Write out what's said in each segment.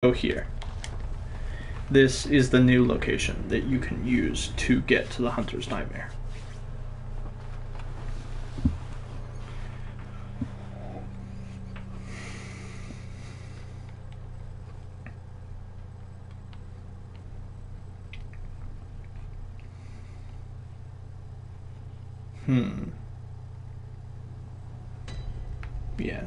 Go here. This is the new location that you can use to get to the Hunter's Nightmare. Yeah.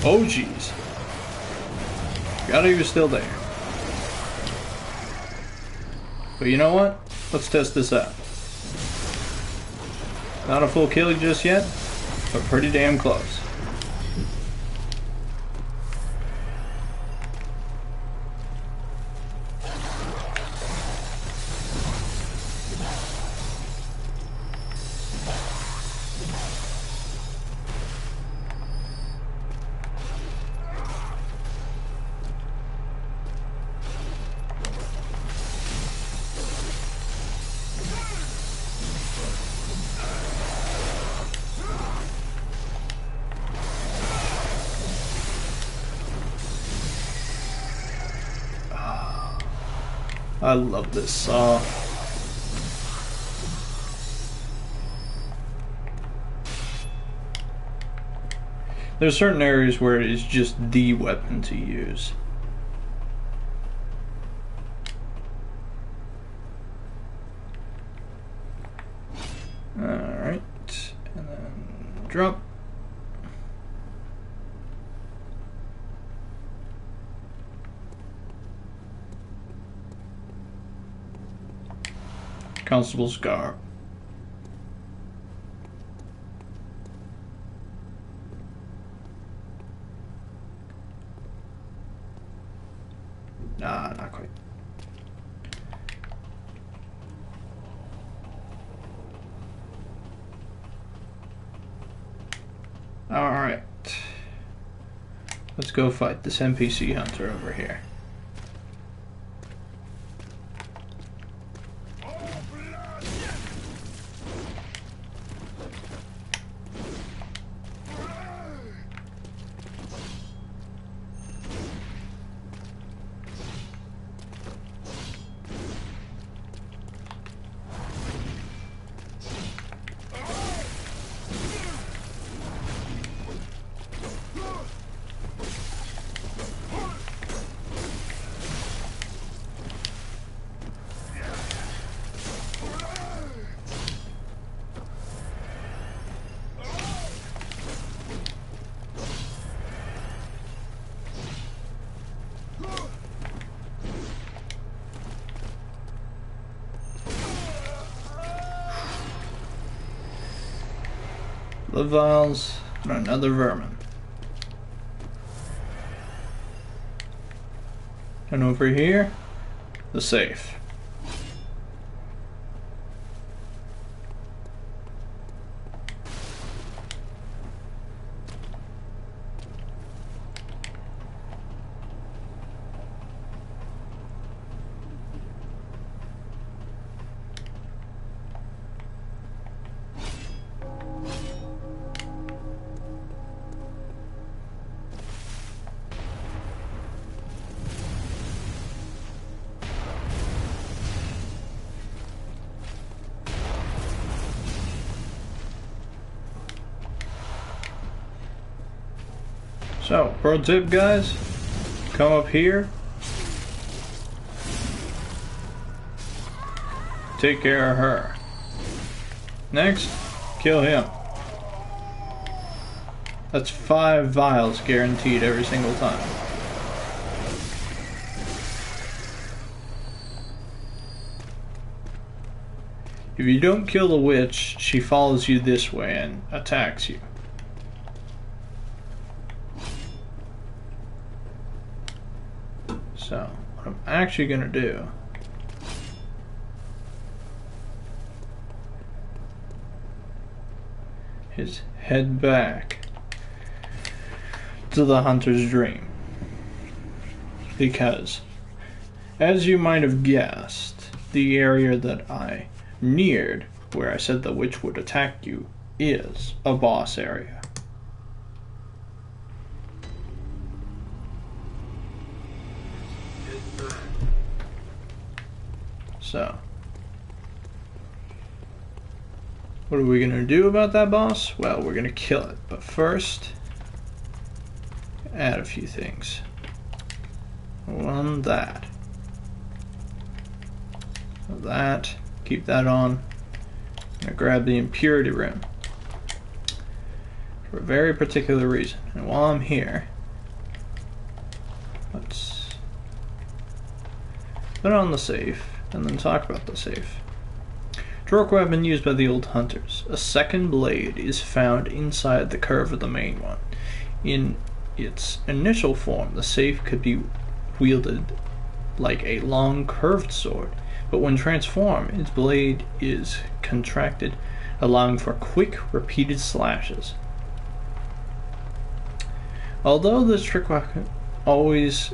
Oh jeez. Forgot he was still there. But you know what? Let's test this out. Not a full kill just yet, but pretty damn close. I love this saw. There's certain areas where it is just the weapon to use. Alright, and then drop. Constable's garb. Nah, not quite. Alright. Let's go fight this NPC hunter over here. Blood vials and another vermin. And over here, the safe. So, pro tip guys, come up here, take care of her. Next, kill him. That's 5 vials guaranteed every single time. If you don't kill the witch, she follows you this way and attacks you. So, what I'm actually going to do is head back to the hunter's dream. Because, as you might have guessed, the area that I neared, where I said the witch would attack you, is a boss area. So, what are we going to do about that boss? Well, we're going to kill it, but first, add a few things. One, that. That, keep that on. I'm going to grab the impurity rim for a very particular reason. And while I'm here, let's put on the safe and then talk about the safe. Droke weapon used by the old hunters. A second blade is found inside the curve of the main one. In its initial form, the safe could be wielded like a long curved sword, but when transformed, its blade is contracted, allowing for quick, repeated slashes. Although this trick weapon always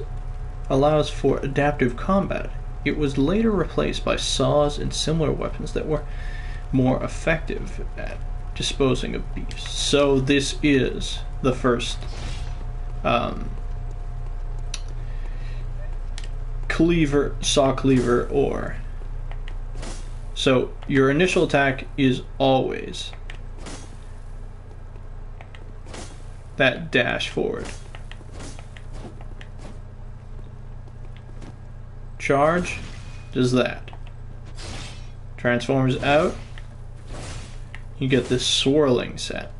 allows for adaptive combat, it was later replaced by saws and similar weapons that were more effective at disposing of beasts. So this is the first saw cleaver, or so your initial attack is always that dash forward. Charge does that. Transforms out. You get this swirling set.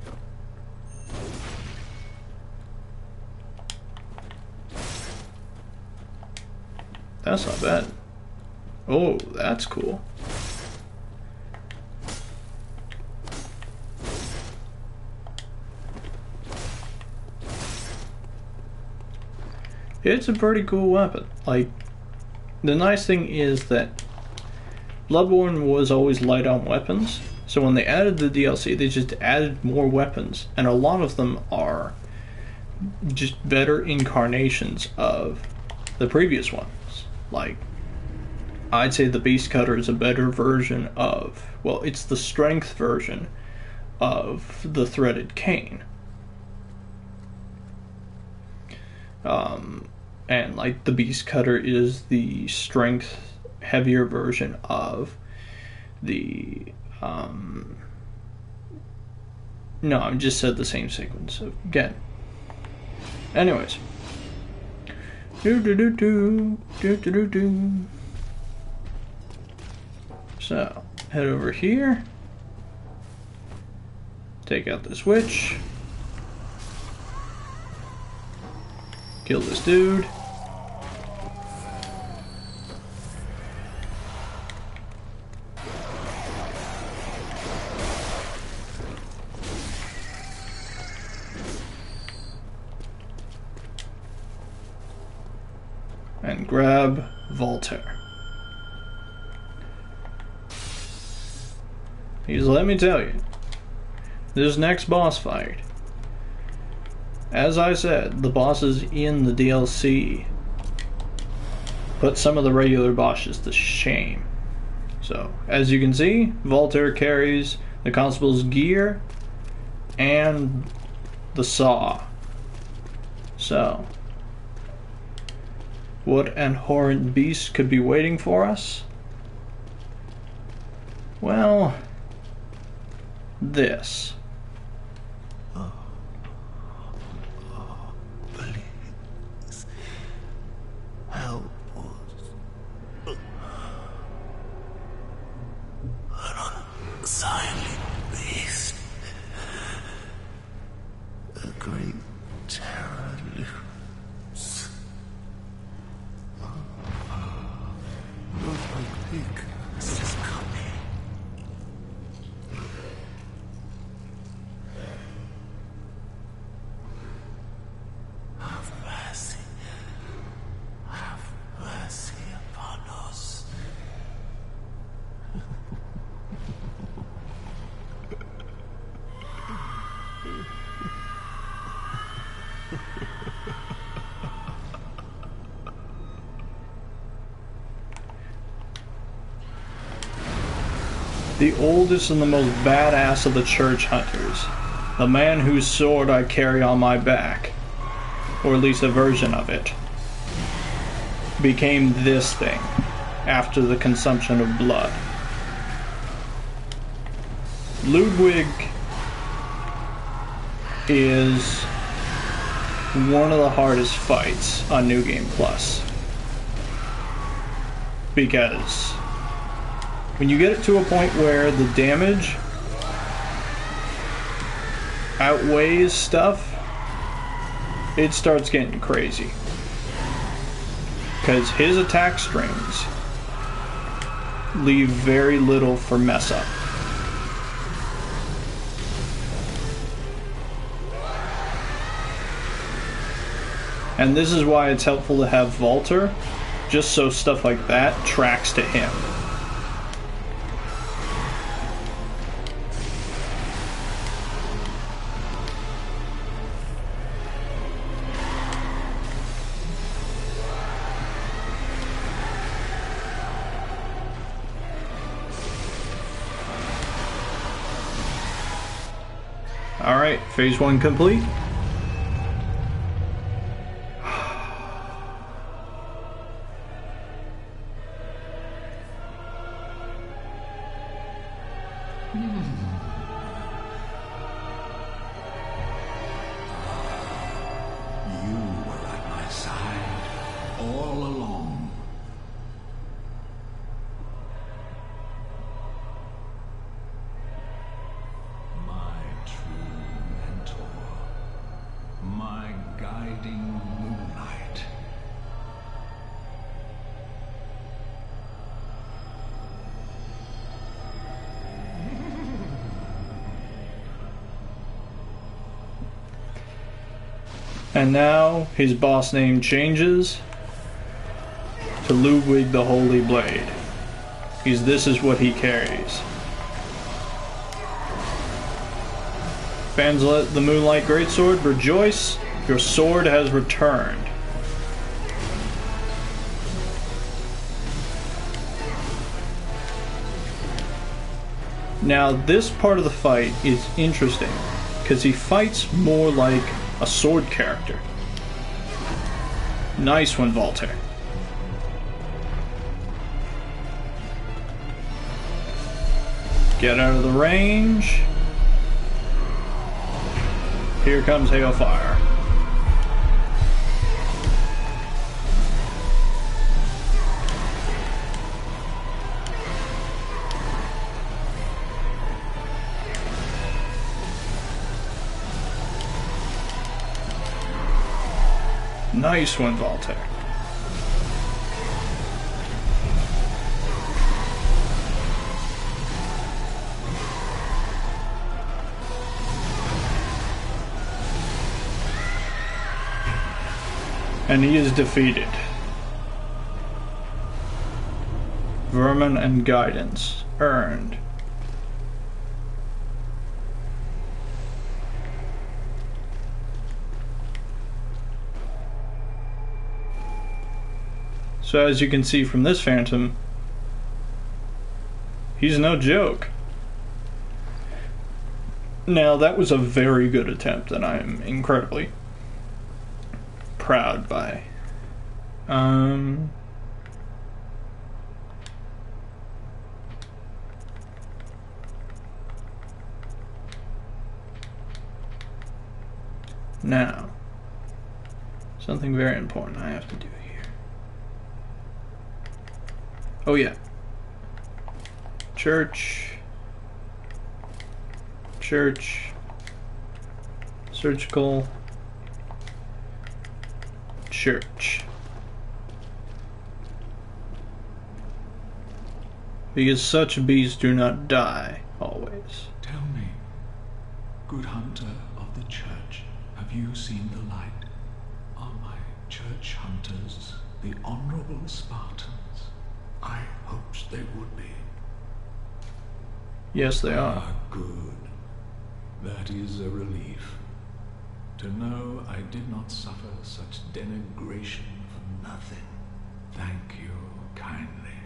That's not bad. Oh, that's cool. It's a pretty cool weapon. Like, the nice thing is that Bloodborne was always light on weapons, so when they added the DLC, they just added more weapons, and a lot of them are just better incarnations of the previous ones. Like, I'd say the Beast Cutter is a better version of, well, it's the strength version of the Threaded Cane. And like the Beast Cutter is the strength heavier version of the no, I just said the same sequence again. Anyways, so head over here, take out this witch, kill this dude. And grab Voltaire. Because let me tell you, this next boss fight, as I said, the bosses in the DLC put some of the regular bosses to shame. So, as you can see, Voltaire carries the constable's gear and the saw. So, what an horrid beast could be waiting for us? Well, this. Please, help us. An unsightly beast. A great terror looms. Whirlgig is coming. The oldest and the most badass of the church hunters. The man whose sword I carry on my back, or at least a version of it, became this thing after the consumption of blood. Ludwig is one of the hardest fights on New Game Plus, because when you get it to a point where the damage outweighs stuff, it starts getting crazy, because his attack strings leave very little for mess up. And this is why it's helpful to have Walter, just so stuff like that tracks to him. Alright, phase 1 complete. And now his boss name changes to Ludwig the Holy Blade, because this is what he carries. Fans of the Moonlight Greatsword, rejoice, your sword has returned. Now this part of the fight is interesting, because he fights more like a sword character. Nice one, Walter. Get out of the range. Here comes Hailfire. Nice one, Walter. And he is defeated. Vermin and guidance earned. So as you can see from this phantom, he's no joke. Now that was a very good attempt that I am incredibly proud by. Now, something very important I have to do here. Oh yeah. Church. Surgical. Church. Because such beasts do not die, always. Tell me, good hunter of the church, have you seen the light? Are my church hunters the honorable Spartans? I hoped they would be. Yes, they are. Ah, good. That is a relief. To know I did not suffer such denigration for nothing. Thank you kindly.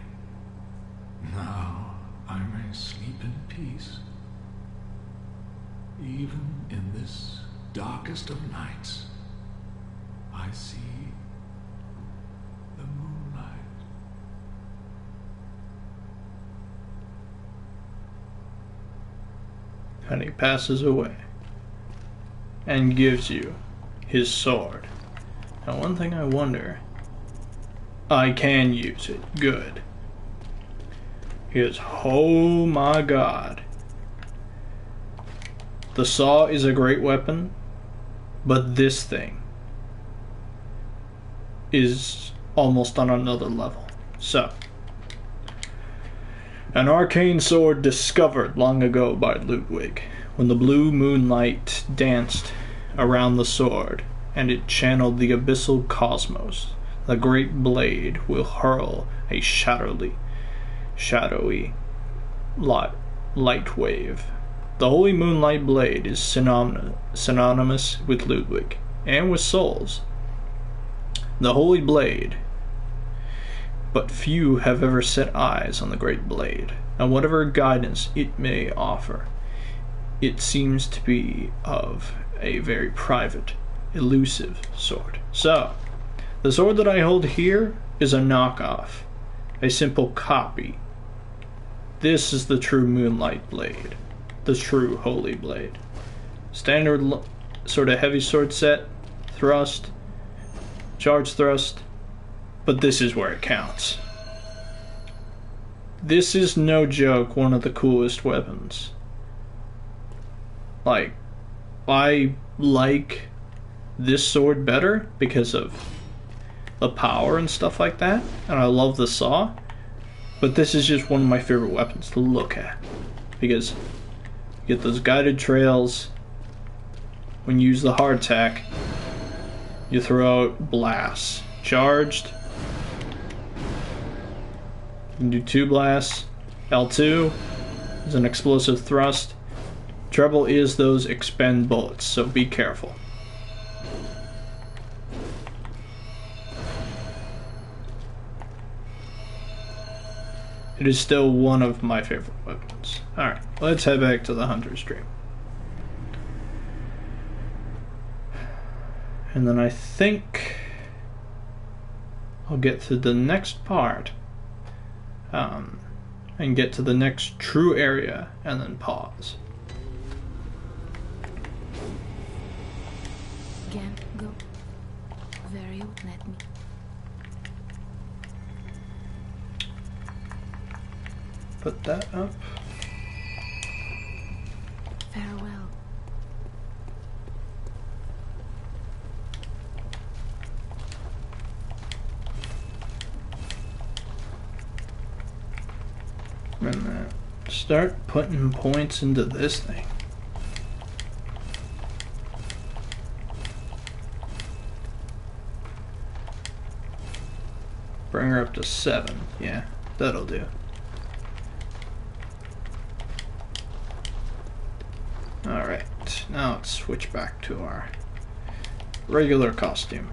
Now I may sleep in peace. Even in this darkest of nights, I see the moonlight. And he passes away and gives you his sword. Now, one thing I wonder, I can use it. Good. Because, oh my god. The saw is a great weapon, but this thing is almost on another level. So, an arcane sword discovered long ago by Ludwig, when the blue moonlight danced around the sword, and it channeled the abyssal cosmos. The great blade will hurl a shadowy light wave. The holy moonlight blade is synonymous with Ludwig, and with souls. The holy blade, but few have ever set eyes on the great blade, and whatever guidance it may offer, it seems to be of a very private, elusive sort. So, the sword that I hold here is a knockoff, a simple copy. This is the true moonlight blade, the true holy blade. Standard sort of heavy sword set, thrust, charge thrust, but this is where it counts. This is no joke one of the coolest weapons. Like, I like this sword better because of the power and stuff like that, and I love the saw, but this is just one of my favorite weapons to look at, because you get those guided trails. When you use the hardtack, you throw out blasts. Charged, you can do 2 blasts. L2 is an explosive thrust. Treble is those expend bullets, so be careful. It is still one of my favorite weapons. Alright, let's head back to the Hunter's Dream. And then I think I'll get to the next part, and get to the next true area, and then pause. Again, go. Very old, let me. Put that up. Farewell. And then start putting points into this thing. Bring her up to 7. Yeah, that'll do. Alright, now let's switch back to our regular costume.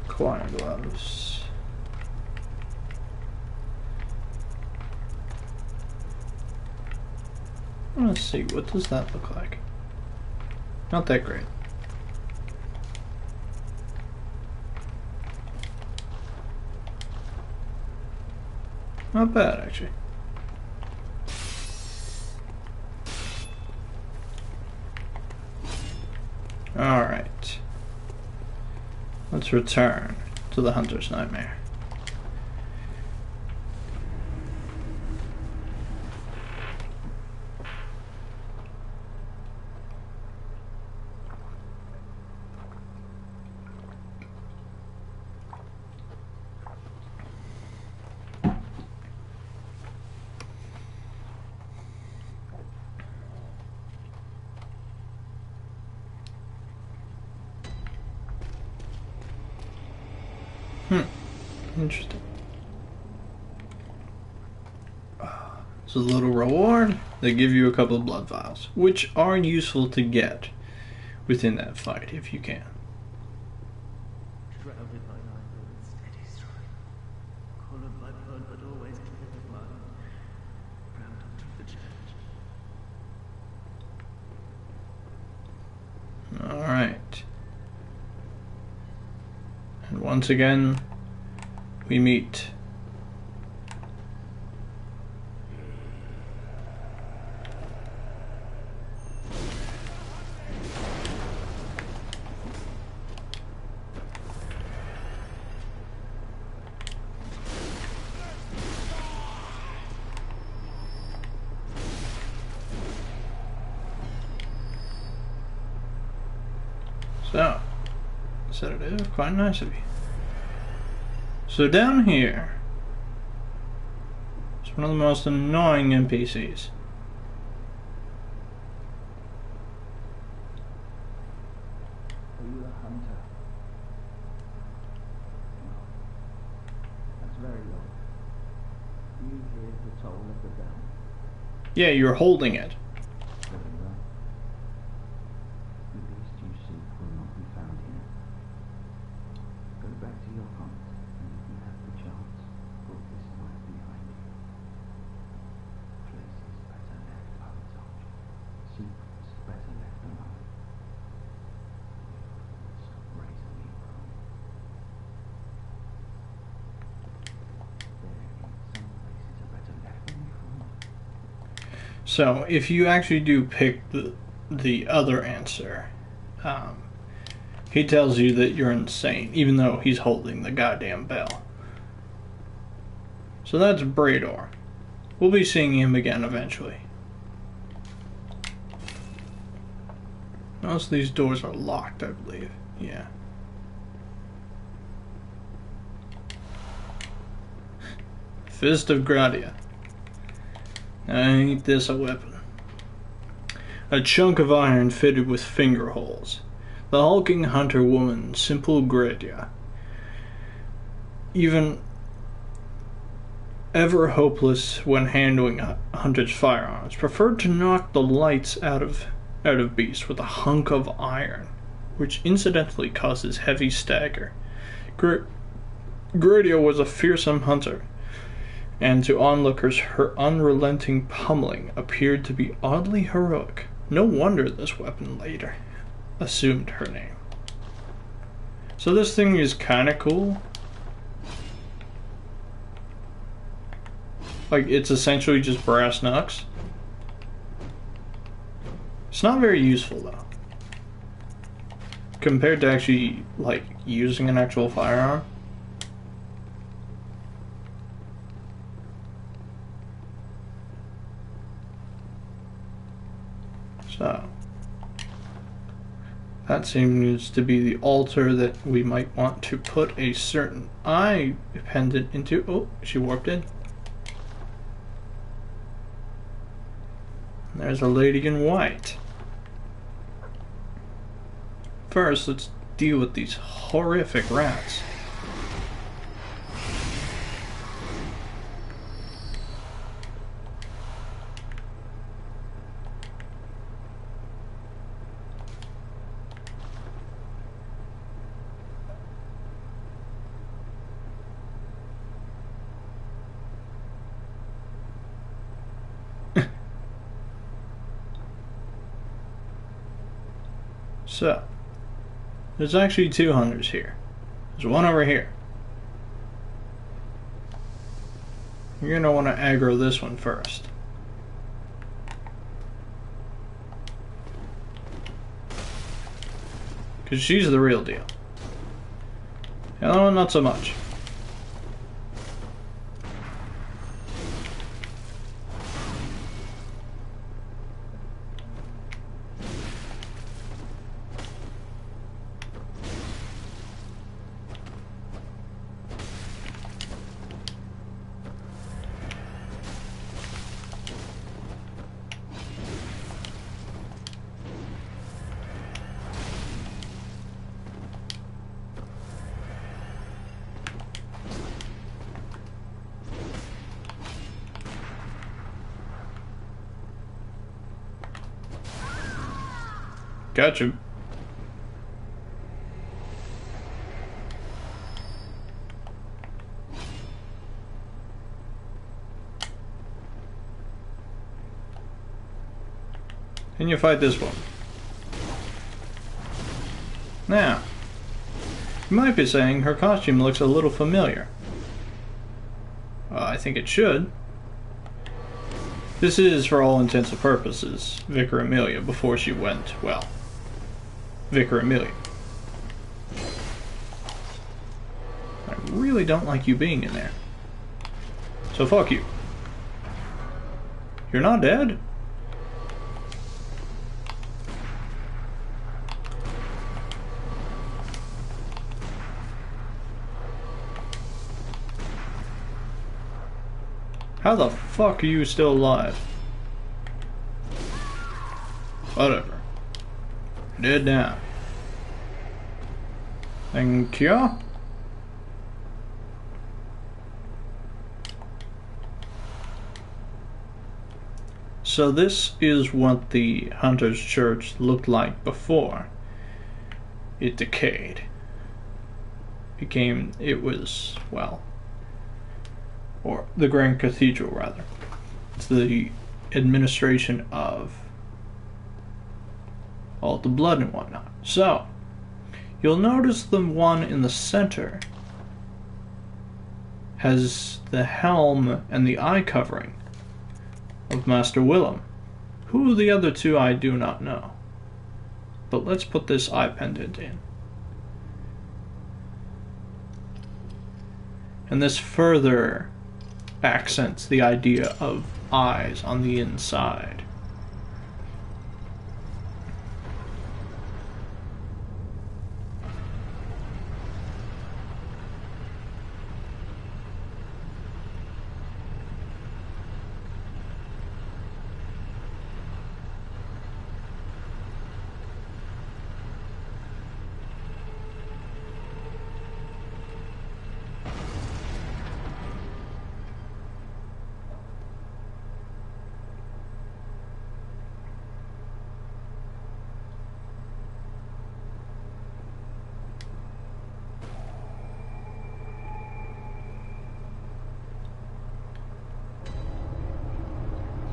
Choir gloves. Let's see, what does that look like? Not that great. Not bad, actually. Alright. Let's return to the Hunter's Nightmare. Interesting. So, a little reward. They give you a couple of blood vials, which are useful to get within that fight if you can. Shrouded by light with steady stride, collared by blood but always clear of mind, round unto the church. Alright. And once again, we meet so, sedative, quite nice of you. So down here, it's one of the most annoying NPCs. Are you a hunter? No. That's very low. Do you hear the toll of the bell? Yeah, you're holding it. Very well. The beast you seek will not be found here. Go back to your hunt, and if you have the chance, put this knife behind you. Places better left untold. Secrets better left alone. Stop raising me wrong. Some places are better left than before. So if you actually do pick the other answer, he tells you that you're insane, even though he's holding the goddamn bell. So that's Brador. We'll be seeing him again eventually. Most of these doors are locked, I believe. Yeah. Fist of Gradia. Ain't this a weapon? A chunk of iron fitted with finger holes. The hulking hunter woman, simple Gradia, even ever hopeless when handling hunter's firearms, preferred to knock the lights out of beasts with a hunk of iron, which incidentally causes heavy stagger. Gradia was a fearsome hunter, and to onlookers her unrelenting pummeling appeared to be oddly heroic. No wonder this weapon later assumed her name. So this thing is kinda cool. Like, it's essentially just brass knucks. It's not very useful though, compared to actually, like, using an actual firearm. So, that seems to be the altar that we might want to put a certain eye pendant into. Oh, she warped in. There's a lady in white. First, let's deal with these horrific rats. So, there's actually two hunters here. There's one over here. You're gonna want to aggro this one first. Because she's the real deal. The other one, not so much. Gotcha. and you fight this one. Now, you might be saying her costume looks a little familiar. I think it should. This is, for all intents and purposes, Vicar Amelia before she went, well, Vicar Amelia. I really don't like you being in there. So fuck you. You're not dead? How the fuck are you still alive? Whatever. Dead now. Thank you. So this is what the Hunter's Church looked like before it decayed. It was, well, or the Grand Cathedral, rather. It's the administration of all the blood and whatnot. So, you'll notice the one in the center has the helm and the eye covering of Master Willem. Who the other two I do not know. But let's put this eye pendant in. And this further accents the idea of eyes on the inside.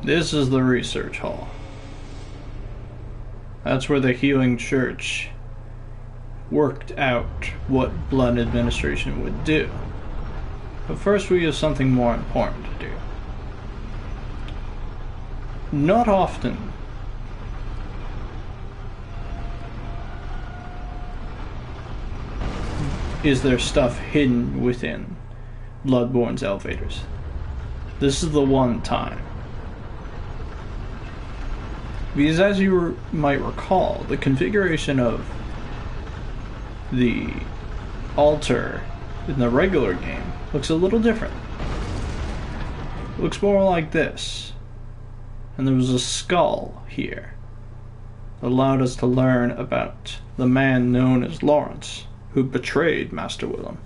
This is the research hall. That's where the Healing Church worked out what blood administration would do. But first we have something more important to do. Not often is there stuff hidden within Bloodborne's elevators. This is the one time. Because as you might recall, the configuration of the altar in the regular game looks a little different. It looks more like this. And there was a skull here that allowed us to learn about the man known as Lawrence, who betrayed Master Willem.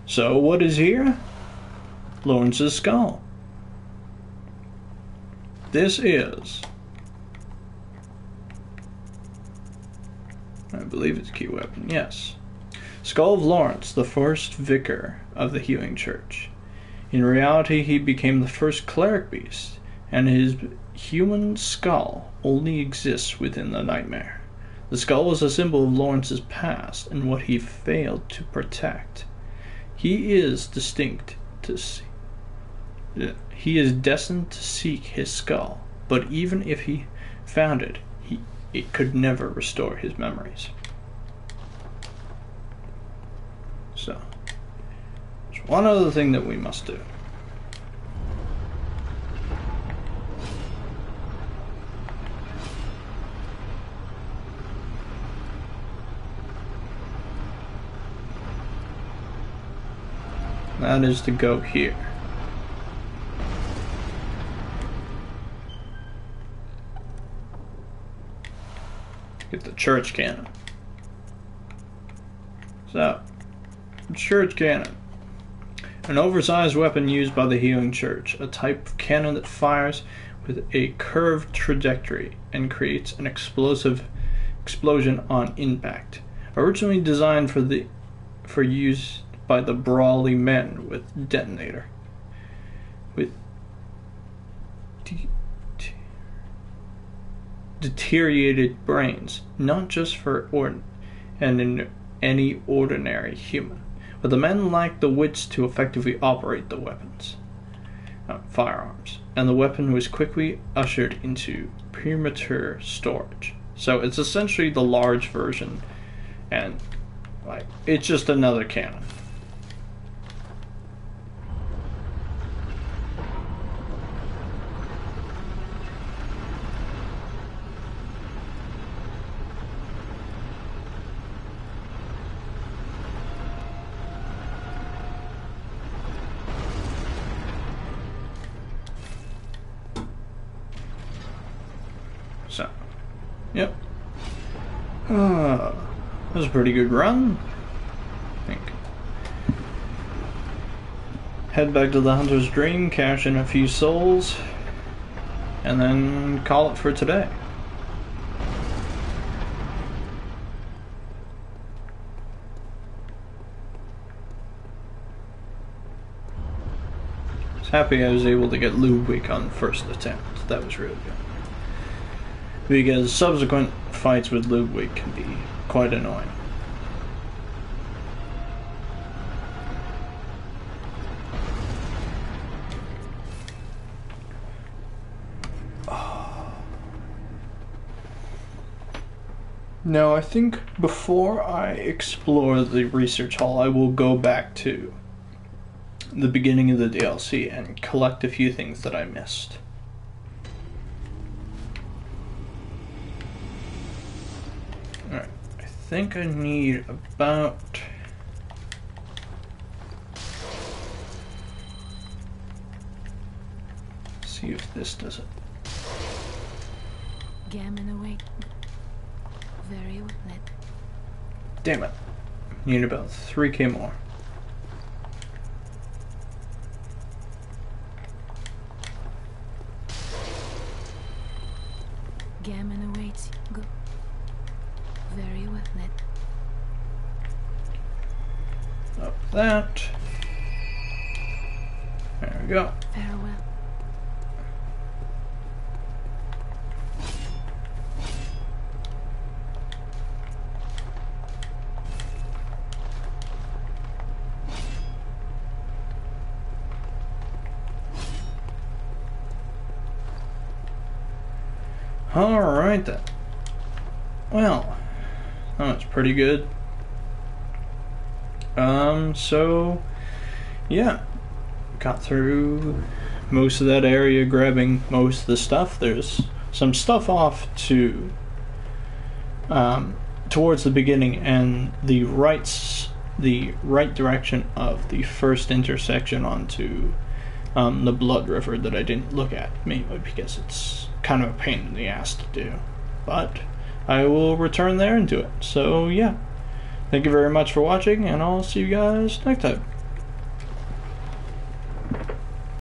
So what is here? Lawrence's skull. This is, I believe it's a key weapon, yes. Skull of Lawrence, the first vicar of the Healing Church. In reality, he became the first cleric beast, and his human skull only exists within the nightmare. The skull is a symbol of Lawrence's past and what he failed to protect. He is destined to seek his skull, but even if he found it, it could never restore his memories. So, there's one other thing that we must do. That is to go here. Get the church cannon. So, the church cannon. An oversized weapon used by the Healing Church. A type of cannon that fires with a curved trajectory and creates an explosive explosion on impact. Originally designed for use by the brawly men with detonator. deteriorated brains, not just for any ordinary human, but the men lacked the wits to effectively operate the weapons, firearms, and the weapon was quickly ushered into premature storage. So it's essentially the large version, and like it's just another cannon. So, yep. That was a pretty good run, I think. Head back to the Hunter's Dream, cash in a few souls, and then call it for today. I was happy I was able to get Ludwig on first attempt. That was really good. Because subsequent fights with Whirlgig can be quite annoying. Now I think before I explore the research hall, I will go back to the beginning of the DLC and collect a few things that I missed. Alright, I think I need about... see if this does it. Gammon away. Very well. Damn it. Need about 3k more. Gammon awaits. Go. Very well then. Up that. There we go. Farewell. Alright then. Well, that was pretty good. So, yeah. Got through most of that area, grabbing most of the stuff. There's some stuff off to, towards the beginning and the right direction of the first intersection onto the Blood River that I didn't look at, mainly because it's kind of a pain in the ass to do. But I will return there and do it. So yeah, thank you very much for watching, and I'll see you guys next time.